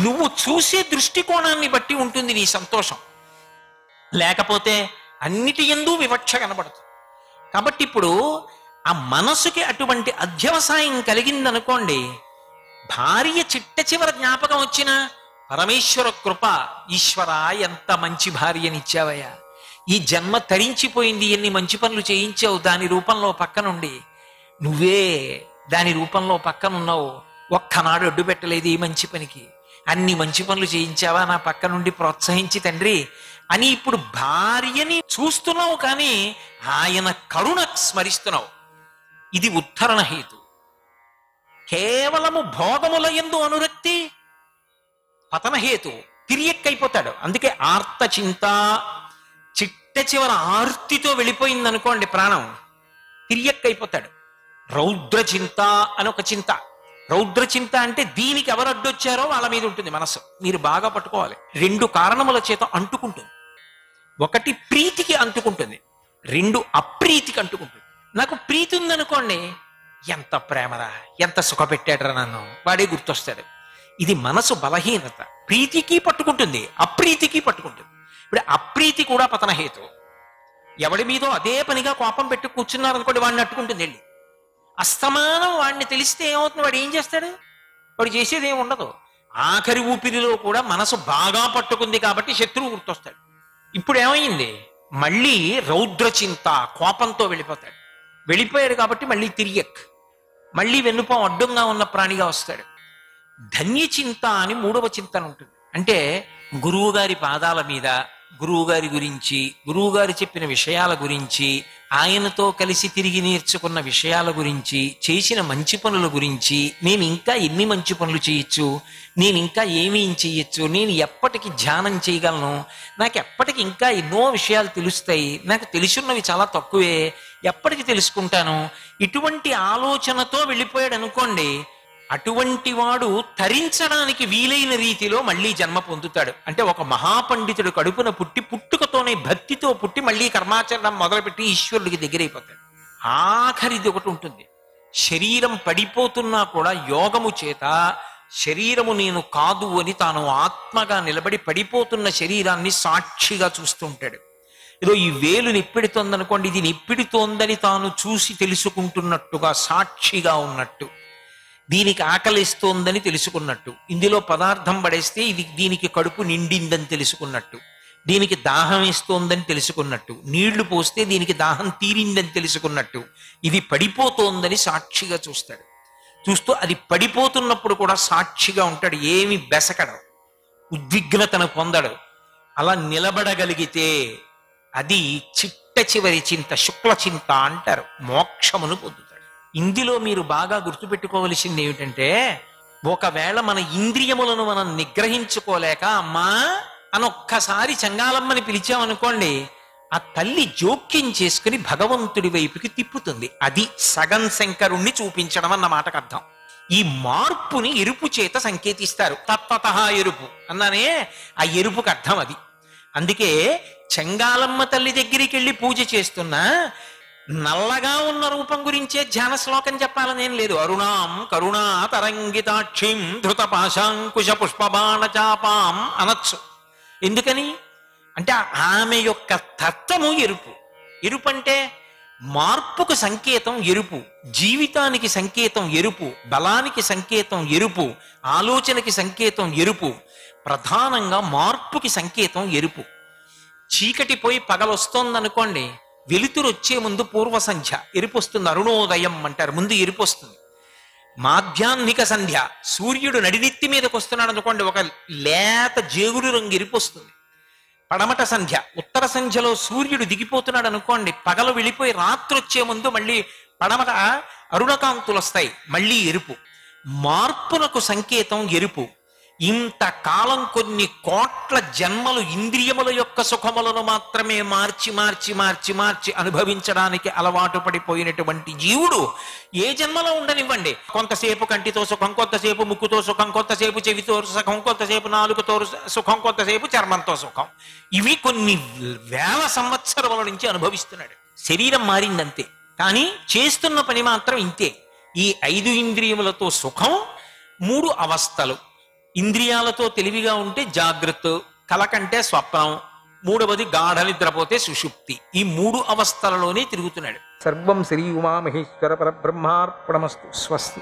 నువ్వు చూసే దృష్టికోణాన్ని బట్టి ఉంటుంది నీ సంతోషం. లేకపోతే అన్నిటి యందు వివక్ష కనబడుతుంది. కాబట్టి ఇప్పుడు ఆ మనసుకి అటువంటి అధ్యవసాయం కలిగిందనుకోండి, భార్య చిట్ట చివర జ్ఞాపకం వచ్చిన పరమేశ్వర కృప, ఈశ్వర ఎంత మంచి భార్యనిచ్చావయ్యా, ఈ జన్మ తరించిపోయింది, ఎన్ని మంచి పనులు చేయించావు దాని రూపంలో పక్కనుండి, నువ్వే దాని రూపంలో పక్కనున్నావు, ఒక్కనాడు అడ్డు పెట్టలేదు ఈ మంచి పనికి, అన్ని మంచి పనులు చేయించావా నా పక్క నుండి ప్రోత్సహించి తండ్రి అని ఇప్పుడు భార్యని చూస్తున్నావు, కానీ ఆయన కరుణ స్మరిస్తున్నావు. ఇది ఉద్ధరణ హేతు. కేవలము భోగముల యందు అనురక్తి పతనహేతు, తిరియక్కైపోతాడు. అందుకే ఆర్త చింత, చిట్ట చివర ఆర్తితో వెళ్ళిపోయిందనుకోండి ప్రాణం, తిరియక్కైపోతాడు. రౌద్ర చింత అని ఒక చింత. రౌద్ర చింత అంటే దీనికి ఎవరు అడ్డొచ్చారో వాళ్ళ మీద ఉంటుంది మనసు. మీరు బాగా పట్టుకోవాలి. రెండు కారణముల చేత అంటుకుంటుంది. ఒకటి ప్రీతికి అంటుకుంటుంది, రెండు అప్రీతికి అంటుకుంటుంది. నాకు ప్రీతి ఉందనుకోండి, ఎంత ప్రేమరా, ఎంత సుఖపెట్టాడరా నన్ను, వాడే గుర్తొస్తాడు. ఇది మనసు బలహీనత. ప్రీతికి పట్టుకుంటుంది, అప్రీతికి పట్టుకుంటుంది. ఇప్పుడు అప్రీతి కూడా పతనహేతు. ఎవడి మీదో అదే పనిగా కోపం పెట్టి కూర్చున్నారనుకోండి, వాడిని అట్టుకుంటుంది వెళ్ళి. అస్తమానం వాడిని తెలిస్తే ఏమవుతుంది, వాడు ఏం చేస్తాడు, వాడు చేసేది ఏమి ఉండదు. ఆఖరి ఊపిరిలో కూడా మనసు బాగా పట్టుకుంది కాబట్టి శత్రువు గుర్తొస్తాడు. ఇప్పుడు ఏమైంది, మళ్ళీ రౌద్ర చింత, కోపంతో వెళ్ళిపోతాడు. వెళ్ళిపోయాడు కాబట్టి మళ్ళీ తిరియక్, మళ్ళీ వెన్నుపాం అడ్డంగా ఉన్న ప్రాణిగా వస్తాడు. ధన్య చింత అని మూడవ చింతన ఉంటుంది. అంటే గురువుగారి పాదాల మీద, గురువుగారి గురించి, గురువుగారు చెప్పిన విషయాల గురించి, ఆయనతో కలిసి తిరిగి నేర్చుకున్న విషయాల గురించి, చేసిన మంచి పనుల గురించి, నేను ఇంకా ఎన్ని మంచి పనులు చేయొచ్చు, నేను ఇంకా ఏమేం చేయొచ్చు, నేను ఎప్పటికి ధ్యానం చేయగలను, నాకు ఎప్పటికి ఇంకా ఎన్నో విషయాలు తెలుస్తాయి, నాకు తెలుసున్నవి చాలా తక్కువే, ఎప్పటికి తెలుసుకుంటాను, ఇటువంటి ఆలోచనతో వెళ్ళిపోయాడు అనుకోండి, అటువంటి వాడు తరించడానికి వీలైన రీతిలో మళ్ళీ జన్మ పొందుతాడు. అంటే ఒక మహాపండితుడు కడుపున పుట్టి, పుట్టుకతోనే భక్తితో పుట్టి మళ్ళీ కర్మాచరణం మొదలుపెట్టి ఈశ్వరుడికి దగ్గరైపోతాడు. ఆఖరిది ఒకటి ఉంటుంది, శరీరం పడిపోతున్నా కూడా యోగము చేత శరీరము నేను కాదు అని తాను ఆత్మగా నిలబడి పడిపోతున్న శరీరాన్ని సాక్షిగా చూస్తూ ఉంటాడు. ఏదో ఈ వేలు నిప్పిడుతోందనుకోండి, ఇది నిప్పిడుతోందని తాను చూసి తెలుసుకుంటున్నట్టుగా సాక్షిగా ఉన్నట్టు, దీనికి ఆకలిస్తోందని తెలుసుకున్నట్టు, ఇందులో పదార్థం పడేస్తే ఇది దీనికి కడుపు నిండిందని తెలుసుకున్నట్టు, దీనికి దాహం వేస్తోందని తెలుసుకున్నట్టు, నీళ్లు పోస్తే దీనికి దాహం తీరిందని తెలుసుకున్నట్టు, ఇది పడిపోతోందని సాక్షిగా చూస్తాడు. చూస్తూ అది పడిపోతున్నప్పుడు కూడా సాక్షిగా ఉంటాడు, ఏమి బెసకడం, ఉద్విగ్నతను పొందడు. అలా నిలబడగలిగితే అది చిట్ట చివరి చింత, శుక్ల చింత అంటారు, మోక్షమును పొందుతాడు. ఇందులో మీరు బాగా గుర్తుపెట్టుకోవలసింది ఏమిటంటే, ఒకవేళ మన ఇంద్రియములను మనం నిగ్రహించుకోలేక అమ్మా అని ఒక్కసారి చెంగాలమ్మని పిలిచామనుకోండి, ఆ తల్లి జోక్యం చేసుకుని భగవంతుడి వైపుకి తిప్పుతుంది. అది సగం శంకరుణ్ణి చూపించడం అన్న మాటకు అర్థం. ఈ మార్పుని ఎరుపు చేత సంకేతిస్తారు. తత్వత ఎరుపు అన్నానే, ఆ ఎరుపుకి అర్థం అది. అందుకే చెంగాలమ్మ తల్లి దగ్గరికి వెళ్ళి పూజ చేస్తున్నా నల్లగా ఉన్న రూపం గురించే ధ్యాన శ్లోకం చెప్పాలనేం లేదు. అరుణాం కరుణా తరంగితాక్షిం ధృత పాశాంకుశ పుష్పబాణ చాపాం అనొచ్చు. ఎందుకని అంటే ఆమె యొక్క తత్వము ఎరుపు. ఎరుపు అంటే మార్పుకు సంకేతం ఎరుపు, జీవితానికి సంకేతం ఎరుపు, బలానికి సంకేతం ఎరుపు, ఆలోచనకి సంకేతం ఎరుపు, ప్రధానంగా మార్పుకి సంకేతం ఎరుపు. చీకటి పోయి పగలొస్తోందనుకోండి, వెలుతురు వచ్చే ముందు పూర్వ సంధ్య ఎరుపు వస్తుంది, అరుణోదయం అంటారు, ముందు ఎరుపు వస్తుంది. మాధ్యాహ్నిక సంధ్య, సూర్యుడు నడినెత్తి మీదకి వస్తున్నాడు అనుకోండి, ఒక లేత జేగురు రంగు ఎరుపు వస్తుంది. పడమట సంధ్య, ఉత్తర సంధ్యలో సూర్యుడు దిగిపోతున్నాడు అనుకోండి, పగలు వెళ్ళిపోయి రాత్రి వచ్చే ముందు మళ్ళీ పడమట అరుణకాంతులు వస్తాయి, మళ్ళీ ఎరుపు. మార్పునకు సంకేతం ఎరుపు. ఇంతకాలం కొన్ని కోట్ల జన్మలు ఇంద్రియముల యొక్క సుఖములను మాత్రమే మార్చి మార్చి మార్చి మార్చి అనుభవించడానికి అలవాటు పడిపోయినటువంటి జీవుడు ఏ జన్మలో ఉండనివ్వండి, కొంతసేపు కంటితో సుఖం, కొంతసేపు ముక్కుతో సుఖం, కొంతసేపు చెవితో సుఖం, కొంతసేపు నాలుగుతో సుఖం, కొంతసేపు చర్మంతో సుఖం, ఇవి కొన్ని వేల సంవత్సరముల నుంచి అనుభవిస్తున్నాడు. శరీరం మారిందంతే, కానీ చేస్తున్న పని మాత్రం ఇంతే. ఈ 5 ఇంద్రియములతో సుఖం, 3 అవస్థలు. ఇంద్రియాలతో తెలివిగా ఉంటే జాగ్రత్త, కల కంటే స్వప్నం, 3వది గాఢ నిద్రపోతే సుషుప్తి. ఈ 3 అవస్థలలోనే తిరుగుతున్నాడు. సర్వం శ్రీ ఉమామహేశ్వర పరబ్రహ్మార్పణమస్తు. స్వస్తి.